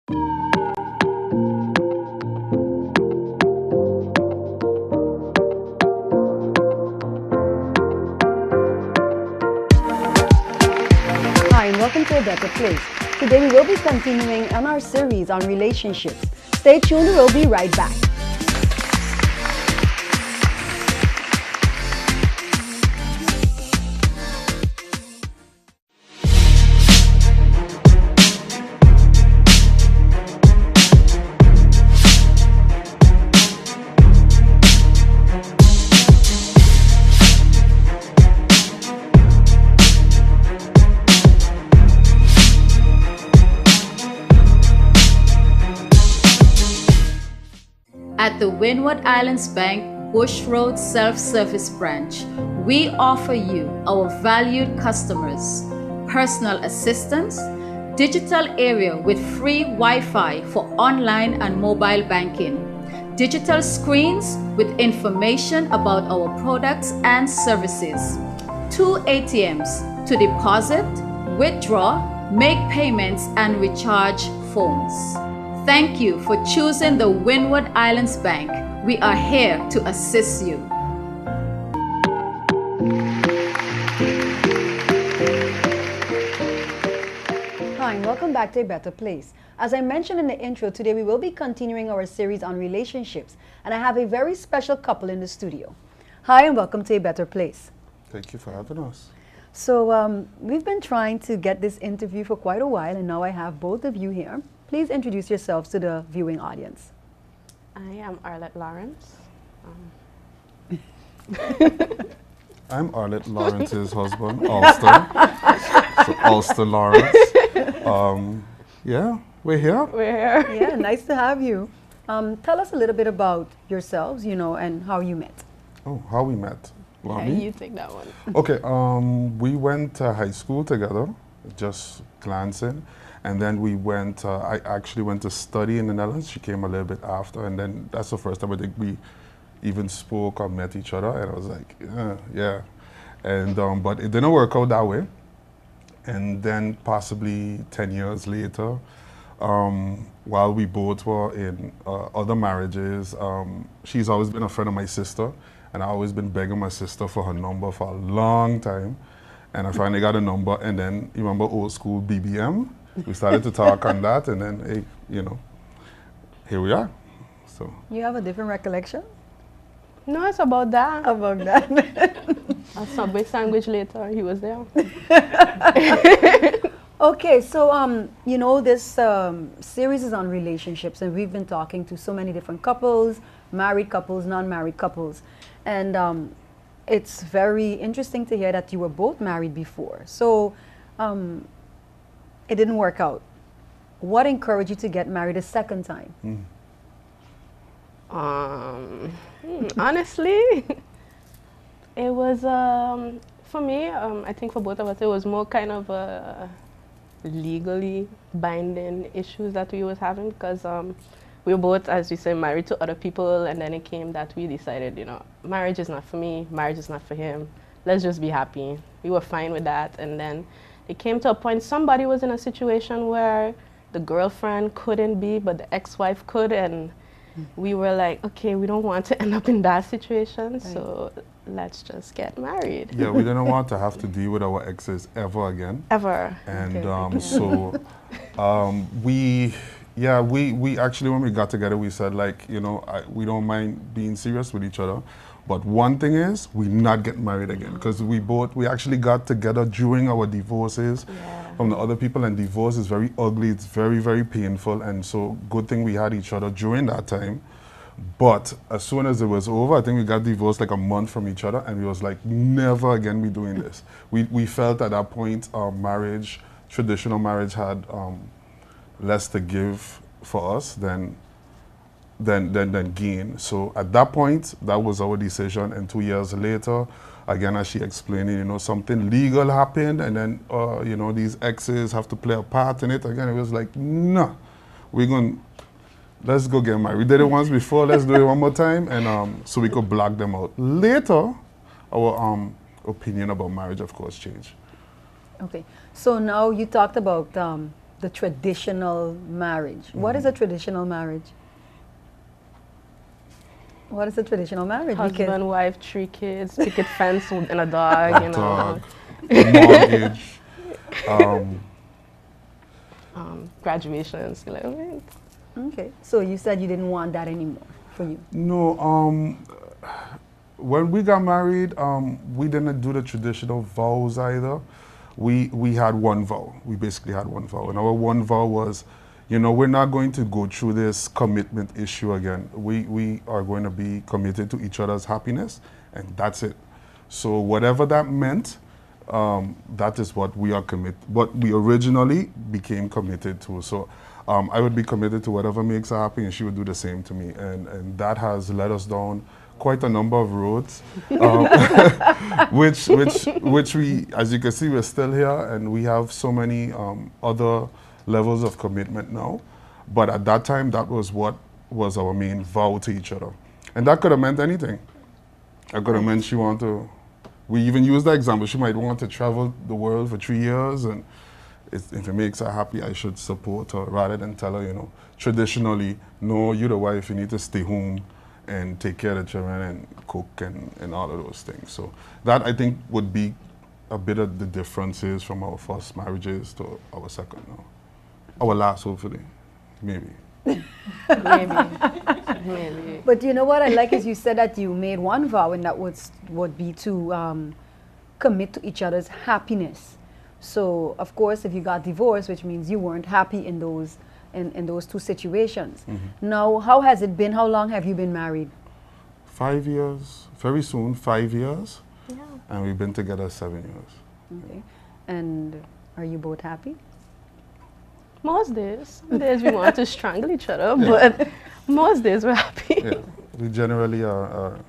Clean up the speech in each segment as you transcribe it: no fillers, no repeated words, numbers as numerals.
Hi, and welcome to A Better Place. Today we will be continuing on our series on relationships. Stay tuned, we'll be right back. At the Windward Islands Bank Bush Road Self-Service Branch, we offer you, our valued customers, personal assistance, digital area with free Wi-Fi for online and mobile banking, digital screens with information about our products and services, 2 ATMs to deposit, withdraw, make payments and recharge phones. Thank you for choosing the Windward Islands Bank. We are here to assist you. Hi, and welcome back to A Better Place. As I mentioned in the intro, today we will be continuing our series on relationships, and I have a very special couple in the studio. Hi, and welcome to A Better Place. Thank you for having us. So we've been trying to get this interview for quite a while, and now I have both of you here. Please introduce yourselves to the viewing audience. I am Arlette Lawrence. I'm Arlette Lawrence's husband, Ulster. So Ulster Lawrence. Yeah, we're here. We're here. Yeah, nice to have you. Tell us a little bit about yourselves, and how you met. Oh, how we met. Yeah, Me? you take that one. Okay, we went to high school together, just glancing. And then I actually went to study in the Netherlands. She came a little bit after, and then that's the first time I think we even spoke or met each other. And I was like, yeah. And but it didn't work out that way. And then possibly 10 years later, while we both were in other marriages, she's always been a friend of my sister, and I've always been begging my sister for her number for a long time. And I finally got a number, and then, you remember old school BBM? We started to talk on that, and then, hey, here we are. So You have a different recollection No, it's about that. about that? A Subway sandwich later, he was there. Okay, so this series is on relationships, and we've been talking to so many different couples, married couples, non-married couples, and it's very interesting to hear that you were both married before. So it didn't work out. What encouraged you to get married a second time? Honestly, it was, for me, I think for both of us, it was more kind of legally binding issues that we was having, because we were both, as we say, married to other people, and then it came that we decided, marriage is not for me, marriage is not for him. Let's just be happy. We were fine with that, and then it came to a point somebody was in a situation where the girlfriend couldn't be, but the ex-wife could, and we were like, okay, we don't want to end up in that situation, right. So let's just get married. yeah, we didn't want to have to deal with our exes ever again. Ever. And Okay. so we actually, when we got together, we said, like, we don't mind being serious with each other. But one thing is, we not get married again, because we actually got together during our divorces from the other people, and divorce is very ugly, it's very, very painful, and so good thing we had each other during that time. But as soon as it was over, I think we got divorced like a month from each other, and we was like, never again we doing this. We felt at that point our marriage, traditional marriage, had less to give for us than gain. So at that point, that was our decision. And 2 years later, again, as she explained, something legal happened, and then these exes have to play a part in it. Again, it was like, no, let's go get married. We did it once before, let's do it one more time, and so we could block them out. Later, our opinion about marriage, of course, changed. Okay, so now you talked about the traditional marriage. What is a traditional marriage? What is a traditional marriage? Husband, wife, 3 kids, picket fence and a dog, you know. Dog, mortgage, Graduations. Like, Okay, so you said you didn't want that anymore for you. No, when we got married, we didn't do the traditional vows either. We had one vow. We basically had one vow. And our one vow was, you know, we're not going to go through this commitment issue again. We are going to be committed to each other's happiness, and that's it. So whatever that meant, that is what we are what we originally became committed to. So I would be committed to whatever makes her happy, and she would do the same to me. And that has led us down quite a number of roads, which we, as you can see, we're still here, and we have so many other levels of commitment now. But at that time, that was what was our main vow to each other. And that could have meant anything. That could have meant she wanted to, we even used that example, she might want to travel the world for 3 years, and if it makes her happy, I should support her rather than tell her, you know, traditionally, no, you're the wife, you need to stay home and take care of the children and cook and all of those things. So that, I think, would be a bit of the differences from our first marriages to our second now. Our last, hopefully, maybe. maybe. Maybe. But you know what I like is you said that you made one vow, and that would be to commit to each other's happiness. So of course, if you got divorced, which means you weren't happy in those two situations. Now, how has it been? How long have you been married? 5 years. Very soon, 5 years. Yeah. And we've been together 7 years. Okay. And are you both happy? Most days. Some days we want to strangle each other, but most days we're happy. Yeah, we generally are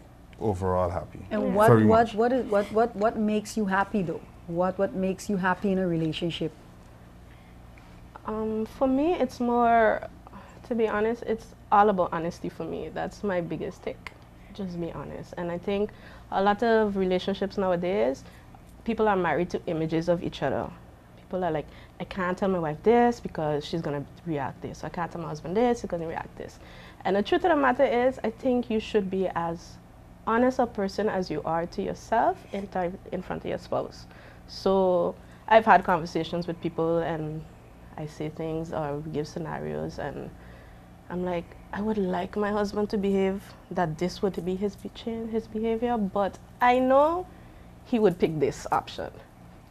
overall happy. And Very much. what makes you happy though? What makes you happy in a relationship? For me, it's more, to be honest, it's all about honesty for me. That's my biggest tick. Just be honest. And I think a lot of relationships nowadays, people are married to images of each other. People are like, I can't tell my wife this because she's going to react this. I can't tell my husband this, he's going to react this. And the truth of the matter is, I think you should be as honest a person as you are to yourself in front of your spouse. So I've had conversations with people, and I say things or give scenarios, and I'm like, I would like my husband to behave that this would be his behavior, but I know he would pick this option.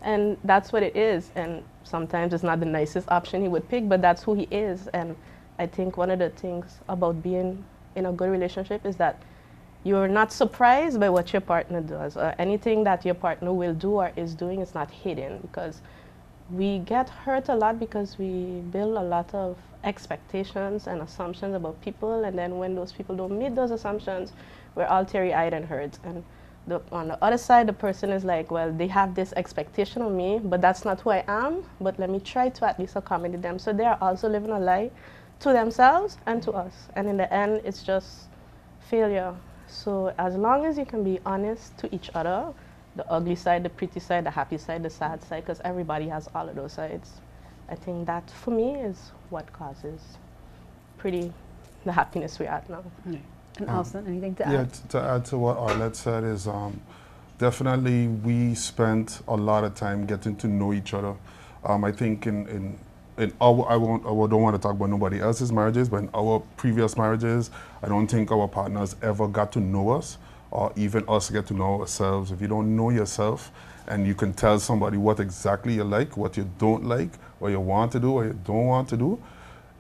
And that's what it is. And sometimes it's not the nicest option he would pick, but that's who he is. And I think one of the things about being in a good relationship is that you're not surprised by what your partner does, or anything that your partner will do or is doing is not hidden, because we get hurt a lot because we build a lot of expectations and assumptions about people, and then when those people don't meet those assumptions, we're all teary-eyed and hurt. And on the other side, the person is like, well, they have this expectation of me, but that's not who I am, but let me try to at least accommodate them. So they are also living a lie to themselves and to us. And in the end, it's just failure. So as long as you can be honest to each other, the ugly side, the pretty side, the happy side, the sad side, because everybody has all of those sides. I think that, for me, is what causes the happiness we're at now. And Alston, anything to add? Yeah, to add to what Arlette said is definitely we spent a lot of time getting to know each other. I think in our, I don't want to talk about nobody else's marriages, but in our previous marriages, I don't think our partners ever got to know us, or even us get to know ourselves. If you don't know yourself, and you can tell somebody what exactly you like, what you don't like, what you want to do, what you don't want to do,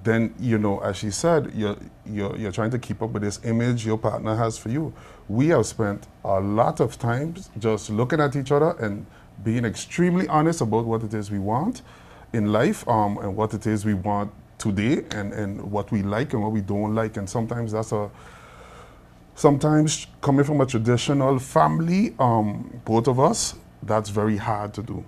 then, you know, as she said, you're trying to keep up with this image your partner has for you. We have spent a lot of time just looking at each other and being extremely honest about what it is we want in life, and what it is we want today, and what we like and what we don't like. And sometimes sometimes coming from a traditional family, both of us, that's very hard to do.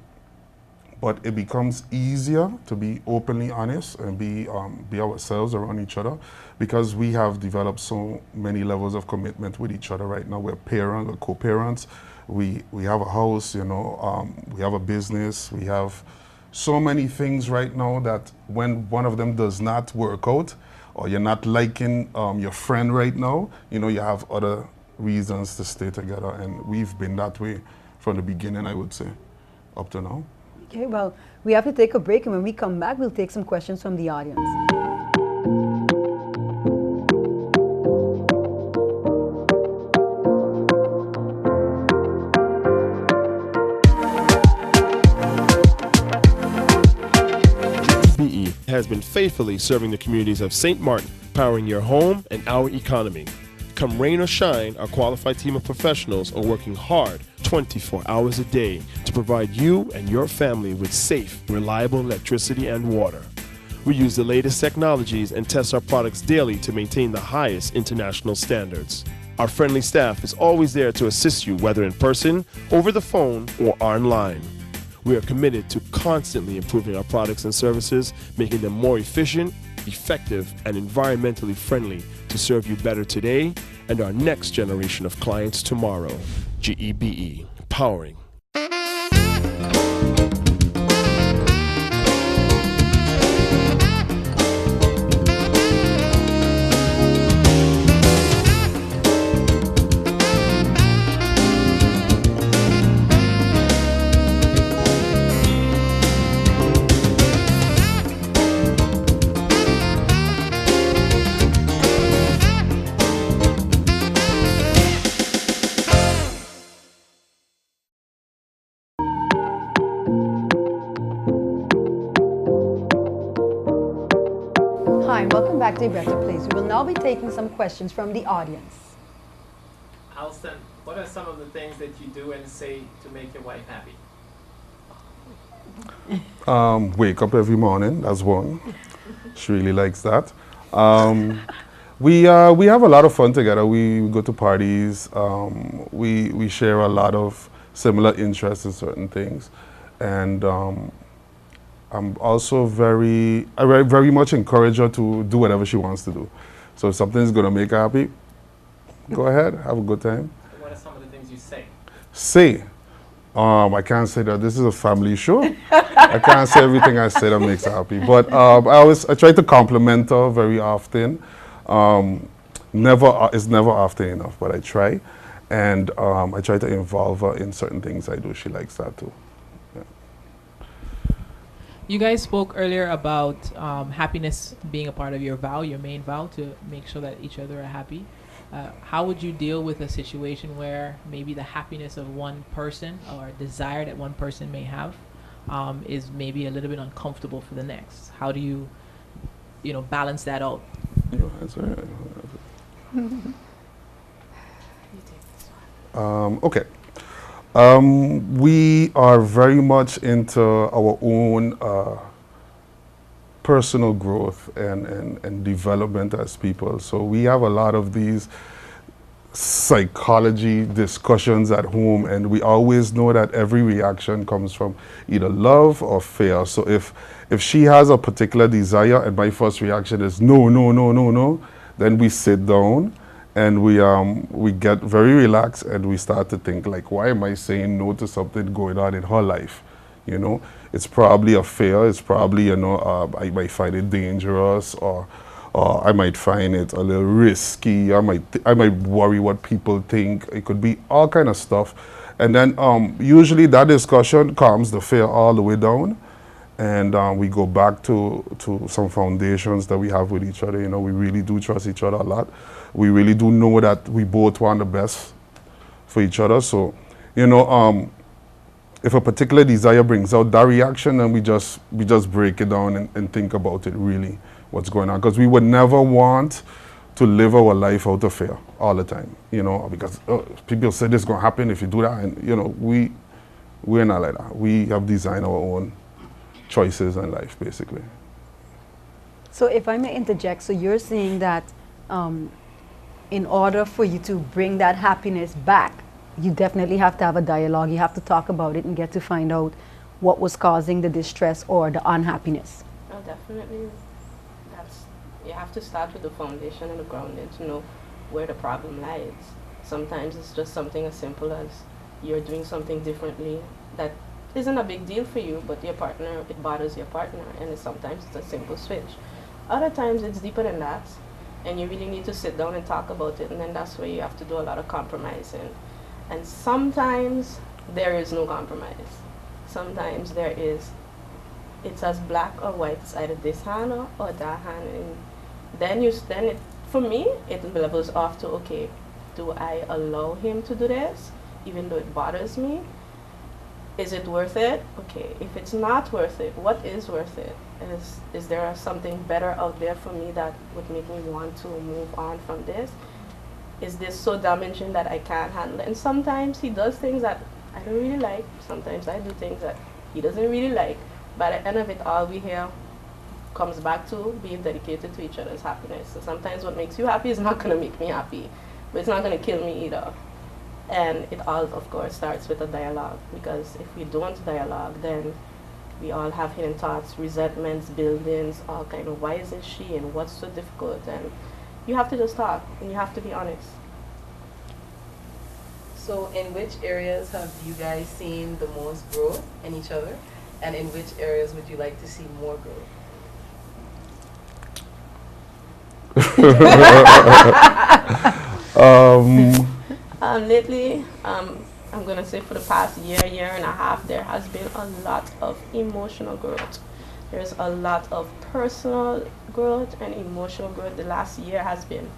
But it becomes easier to be openly honest and be ourselves around each other, because we have developed so many levels of commitment with each other right now. We're parents, we're co-parents. We have a house, you know, we have a business, we have so many things right now that when one of them does not work out, or you're not liking your friend right now, you know, you have other reasons to stay together. And we've been that way from the beginning, I would say, up to now. Okay, well, we have to take a break, and when we come back, we'll take some questions from the audience. BE has been faithfully serving the communities of St. Martin, powering your home and our economy. Come rain or shine, our qualified team of professionals are working hard 24 hours a day to provide you and your family with safe, reliable electricity and water. We use the latest technologies and test our products daily to maintain the highest international standards. Our friendly staff is always there to assist you, whether in person, over the phone, or online. We are committed to constantly improving our products and services, making them more efficient, effective, and environmentally friendly to serve you better today and our next generation of clients tomorrow. GEBE, powering. Hi, and welcome back to BETTA Place. We will now be taking some questions from the audience. Alston, what are some of the things that you do and say to make your wife happy? Wake up every morning, that's one. She really likes that. We have a lot of fun together. We go to parties. We share a lot of similar interests in certain things. And I'm also I very much encourage her to do whatever she wants to do. So if something's going to make her happy, go ahead, have a good time. What are some of the things you say? Say. I can't say that this is a family show. I can't say everything I say that makes her happy. But I try to compliment her very often. It's never often enough, but I try. And I try to involve her in certain things I do. She likes that too. Yeah. You guys spoke earlier about happiness being a part of your vow, your main vow, to make sure that each other are happy. How would you deal with a situation where maybe the happiness of one person or desire that one person may have is maybe a little bit uncomfortable for the next? How do you balance that out? That's all right. Okay. We are very much into our own personal growth and development as people. So we have a lot of these psychology discussions at home, and we always know that every reaction comes from either love or fear. So if she has a particular desire and my first reaction is no, no, no, no, no, then we sit down and we get very relaxed and we start to think, like, why am I saying no to something going on in her life? You know, it's probably a fear. It's probably, I might find it dangerous, or I might find it a little risky. I might worry what people think. It could be all kind of stuff. And then usually that discussion calms the fear all the way down. And we go back to some foundations that we have with each other. You know, we really do trust each other a lot. We really do know that we both want the best for each other. So, if a particular desire brings out that reaction, then we just break it down and think about it really, what's going on. Because we would never want to live our life out of fear all the time, because people say this is going to happen if you do that. And, we're not like that. We have designed our own choices in life, basically. So if I may interject, so you're saying that in order for you to bring that happiness back, you definitely have to have a dialogue. You have to talk about it and get to find out what was causing the distress or the unhappiness. Oh, definitely. You have to start with the foundation and the grounding to know where the problem lies. Sometimes it's just something as simple as you're doing something differently that isn't a big deal for you, but your partner, it bothers your partner, and sometimes it's a simple switch. Other times it's deeper than that, and you really need to sit down and talk about it, and then that's where you have to do a lot of compromising. And sometimes there is no compromise. Sometimes there is, it's as black or white, it's either this hand or that hand, and then for me, it levels off to, okay, do I allow him to do this, even though it bothers me? Is it worth it? Okay, if it's not worth it, what is worth it? Is there something better out there for me that would make me want to move on from this? Is this so damaging that I can't handle it? And sometimes he does things that I don't really like. Sometimes I do things that he doesn't really like. But at the end of it all, we hear comes back to being dedicated to each other's happiness. So sometimes what makes you happy is not going to make me happy, but it's not going to kill me either. And it all, of course, starts with a dialogue, because if we don't dialogue, then we all have hidden thoughts, resentments, buildings, all kind of why isn't she and what's so difficult, and you have to just talk and you have to be honest. So in which areas have you guys seen the most growth in each other, and in which areas would you like to see more growth? Lately, I'm going to say for the past year and a half, there has been a lot of emotional growth. There's a lot of personal growth and emotional growth. The last year has been,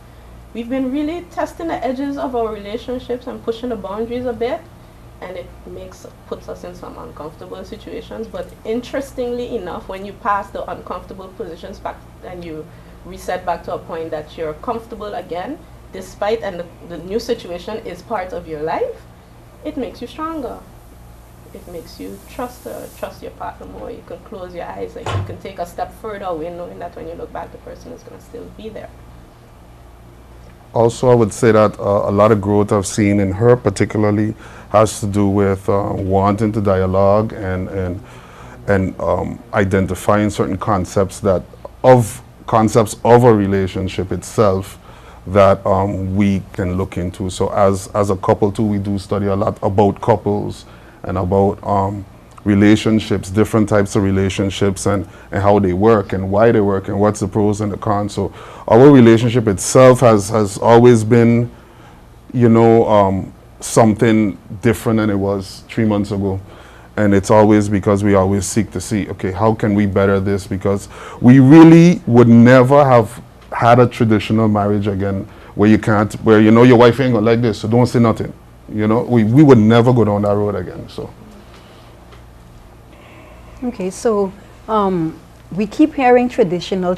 we've been really testing the edges of our relationships and pushing the boundaries a bit, and it puts us in some uncomfortable situations. But interestingly enough, when you pass the uncomfortable positions back and you reset back to a point that you're comfortable again, despite and the new situation is part of your life, it makes you stronger. It makes you trust your partner more. You can close your eyes, like you can take a step further away, knowing that when you look back, the person is going to still be there. Also, I would say that a lot of growth I've seen in her particularly has to do with wanting to dialogue and identifying certain concepts of a relationship itself that we can look into. So as a couple too, we do study a lot about couples and about relationships, different types of relationships, and how they work and why they work and what's the pros and the cons. So our relationship itself has always been, something different than it was 3 months ago. And it's always because we always seek to see, okay, how can we better this? Because we really would never have had a traditional marriage again where your wife ain't gonna like this, so don't say nothing. We would never go down that road again. So. Okay, so we keep hearing traditional.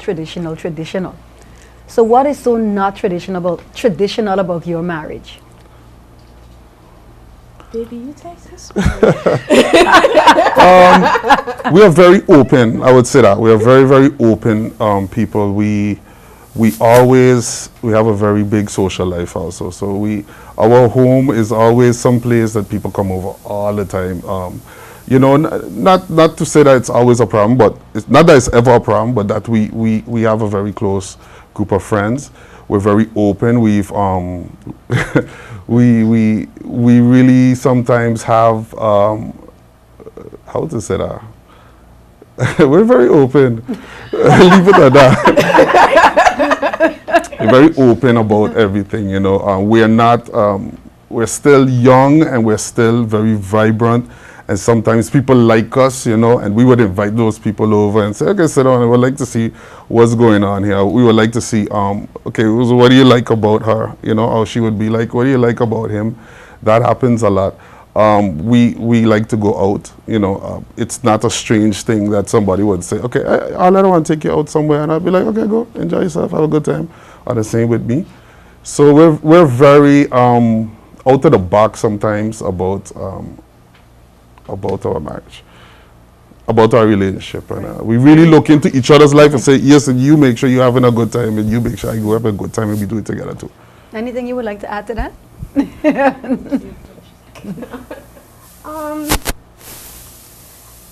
So what is so not traditional about your marriage? Baby, you take this. We are very open. I would say that we are very, very open people. We have a very big social life also. So our home is always some place that people come over all the time. Not to say that it's always a problem, but it's not that it's ever a problem, but that we have a very close group of friends. We're very open. We've we really sometimes have how to say that. We're very open. Leave it at that. We're very open about everything, we're not, we're still young and we're still very vibrant. And sometimes people like us, and we would invite those people over and say, okay, sit down, I would like to see what's going on here. We would like to see, okay, so what do you like about her? How she would be like, what do you like about him? That happens a lot. We like to go out, it's not a strange thing that somebody would say, okay, I want to take you out somewhere, and I'd be like, okay, go, enjoy yourself, have a good time. Or the same with me. So we're very out of the box sometimes about our marriage, about our relationship. And we really look into each other's life and say, yes, and you make sure you're having a good time, and you make sure I go have a good time, and we do it together too. Anything you would like to add to that?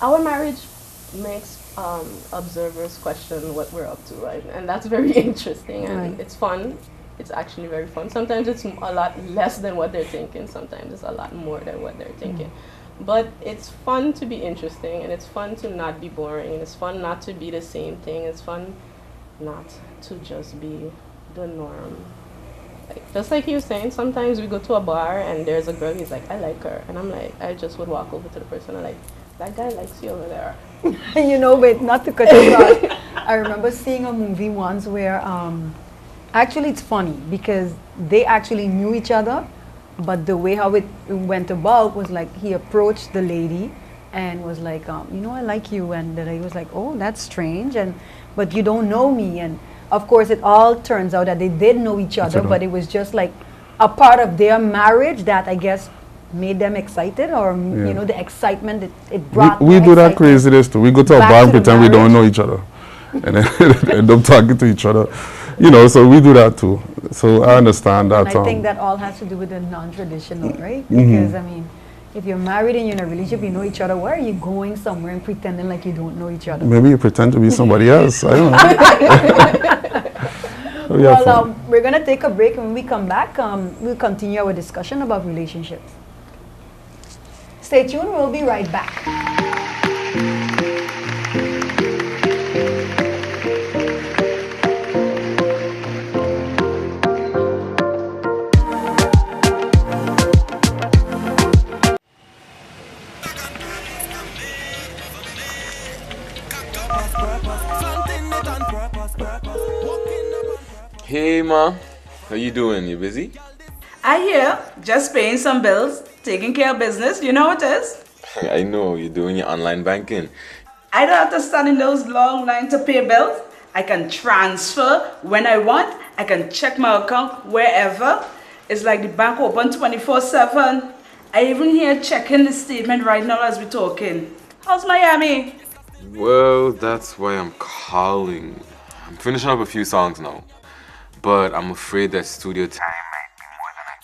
Our marriage makes observers question what we're up to, right? And that's very interesting, and right. It's fun. It's actually very fun. Sometimes it's a lot less than what they're thinking. Sometimes it's a lot more than what they're thinking. But it's fun to be interesting, and it's fun to not be boring, and it's fun not to be the same thing. It's fun not to just be the norm. Like, just like you were saying, sometimes we go to a bar and there's a girl, he's like, I like her. And I'm like, I just would walk over to the person and like, that guy likes you over there. You know, but not to cut you off. I remember seeing a movie once where, actually it's funny because they actually knew each other, but the way how it went about was like he approached the lady and was like, you know, I like you. And the lady was like, oh, that's strange. But you don't know me. And of course, it all turns out that they did know each other, but it was just like a part of their marriage that I guess made them excited, or you know, the excitement it brought. We do that craziness too. We go to a bar and pretend we don't know each other, and then end up talking to each other. You know, so we do that too. So I understand that. And I think that all has to do with the non-traditional, right? Because I mean, if you're married and you're in a relationship, you know each other. Why are you going somewhere and pretending like you don't know each other? Maybe you pretend to be somebody else. I don't know. Well, we're going to take a break. When we come back, we'll continue our discussion about relationships. Stay tuned. We'll be right back. Hey ma, how you doing? You busy? I hear, just paying some bills, taking care of business, you know what it is? I know, you're doing your online banking. I don't have to stand in those long lines to pay bills. I can transfer when I want. I can check my account wherever. It's like the bank open 24/7. I even here checking the statement right now as we're talking. How's Miami? Well, that's why I'm calling. I'm finishing up a few songs now, but I'm afraid that studio time might be more than I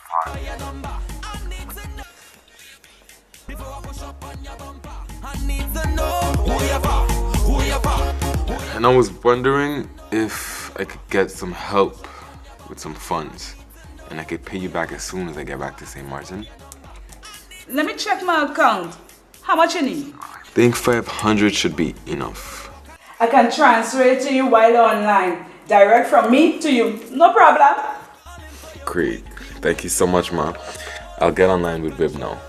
thought. And I was wondering if I could get some help with some funds, and I could pay you back as soon as I get back to St. Martin. Let me check my account. How much you need? I think 500 should be enough. I can transfer it to you while online. Direct from me to you. No problem. Great. Thank you so much, Ma. I'll get online with Wib now. Alright,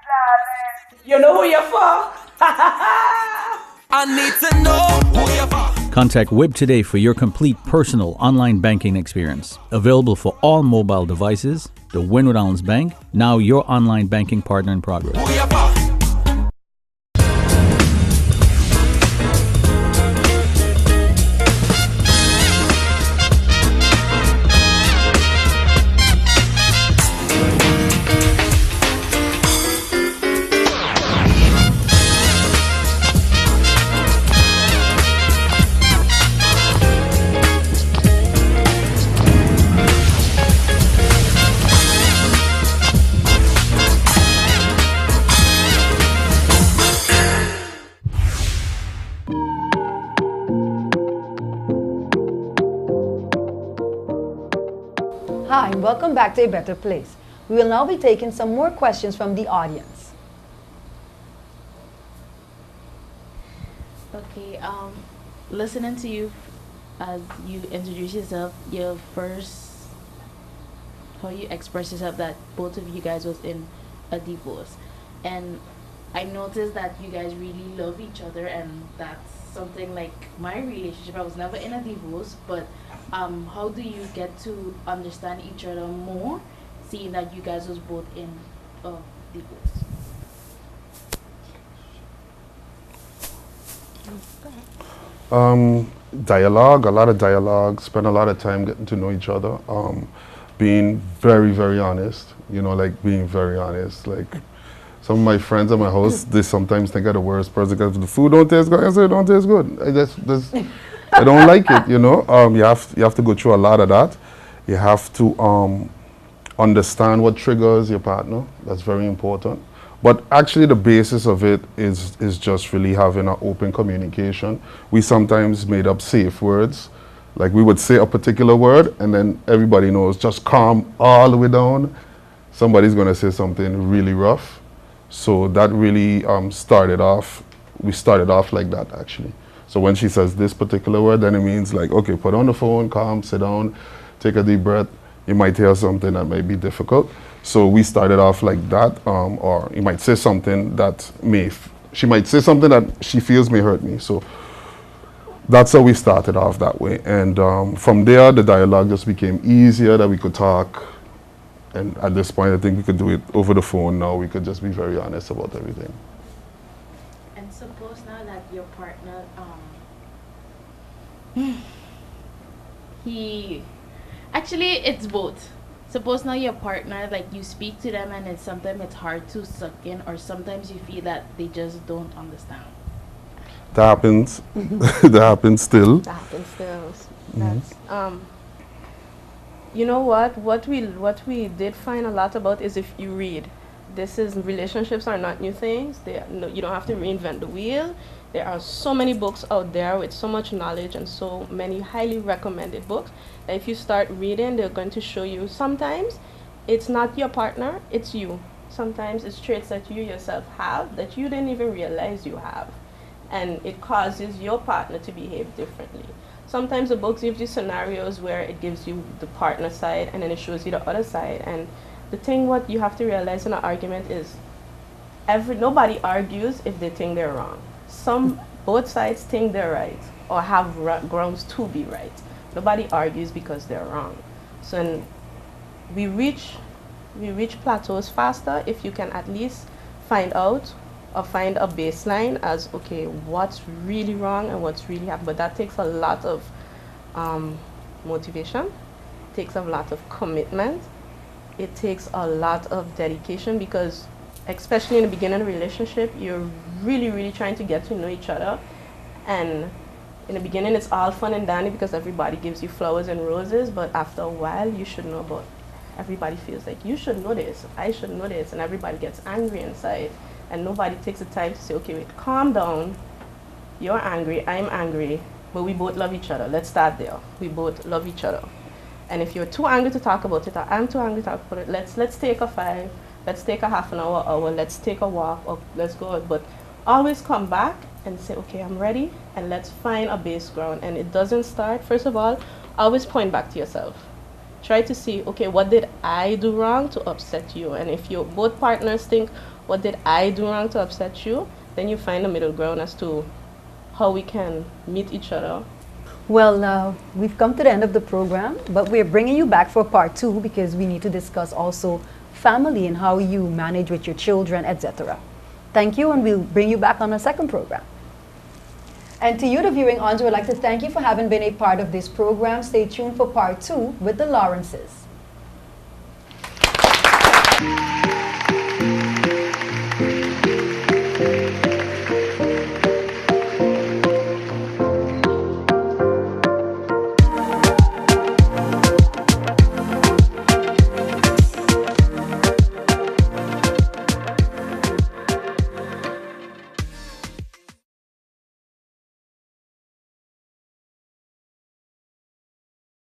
darling. You know who you're for? I need to know who you're for. Contact Wib today for your complete personal online banking experience. Available for all mobile devices. The Windward Islands Bank, now your online banking partner in progress. Who you're for? Hi, and welcome back to A Better Place. We will now be taking some more questions from the audience. Okay, listening to you as you introduce yourself, your first, how you express yourself that both of you guys was in a divorce. And I noticed that you guys really love each other, and that's something like my relationship. I was never in a divorce, but how do you get to understand each other more, seeing that you guys was both in a divorce? Dialogue, a lot of dialogue, spend a lot of time getting to know each other, being very, very honest, you know, like being very honest. Like some of my friends at my house, they sometimes think I'm the worst person because the food don't taste good. I say it don't taste good. I don't like it, you know. You have to go through a lot of that. You have to understand what triggers your partner. That's very important. But actually the basis of it is just really having an open communication. We sometimes made up safe words. Like we would say a particular word and then everybody knows, just calm all the way down. Somebody's gonna say something really rough. So that really we started off like that actually. So when she says this particular word, then it means like, okay, put on the phone, calm, sit down, take a deep breath. You might hear something that might be difficult. So we started off like that, or you might say something that she might say something that she feels may hurt me. So that's how we started off that way. And from there, the dialogue just became easier, that we could talk. And at this point, I think we could do it over the phone now. We could just be very honest about everything. And suppose now that your partner, actually it's both. Suppose now your partner, like you speak to them and sometimes it's hard to suck in, or sometimes you feel that they just don't understand. That happens. That happens still. That happens still. That's, you know what we did find a lot about is, if you read, relationships are not new things. You don't have to reinvent the wheel. There are so many books out there with so much knowledge and so many highly recommended books that if you start reading, they're going to show you sometimes it's not your partner, it's you. Sometimes it's traits that you yourself have that you didn't even realize you have. And it causes your partner to behave differently. Sometimes the book gives you scenarios where it gives you the partner side and then it shows you the other side. And the thing what you have to realize in an argument is nobody argues if they think they're wrong. Both sides think they're right or have grounds to be right. Nobody argues because they're wrong. So we reach plateaus faster if you can at least find out or find a baseline as, okay, what's really wrong and what's really happening. But that takes a lot of motivation, takes a lot of commitment, it takes a lot of dedication, because especially in the beginning of a relationship, you're really, really trying to get to know each other. And in the beginning, it's all fun and dandy because everybody gives you flowers and roses, but after a while, you should know about, everybody feels like, you should know this, I should know this, and everybody gets angry inside. And nobody takes the time to say, okay, wait, calm down. You're angry, I'm angry, but we both love each other. Let's start there. We both love each other. And if you're too angry to talk about it, or I'm too angry to talk about it, let's take a 5, let's take a half an hour, let's take a walk, or let's go out. But always come back and say, okay, I'm ready, and let's find a base ground. And it doesn't start, first of all, always point back to yourself. Try to see, okay, what did I do wrong to upset you? And if you both partners think, what did I do wrong to upset you? Then you find a middle ground as to how we can meet each other. Well, we've come to the end of the program, but we're bringing you back for part 2 because we need to discuss also family and how you manage with your children, etc. Thank you, and we'll bring you back on a second program. And to you, the viewing audience, we'd like to thank you for having been a part of this program. Stay tuned for part 2 with the Lawrences.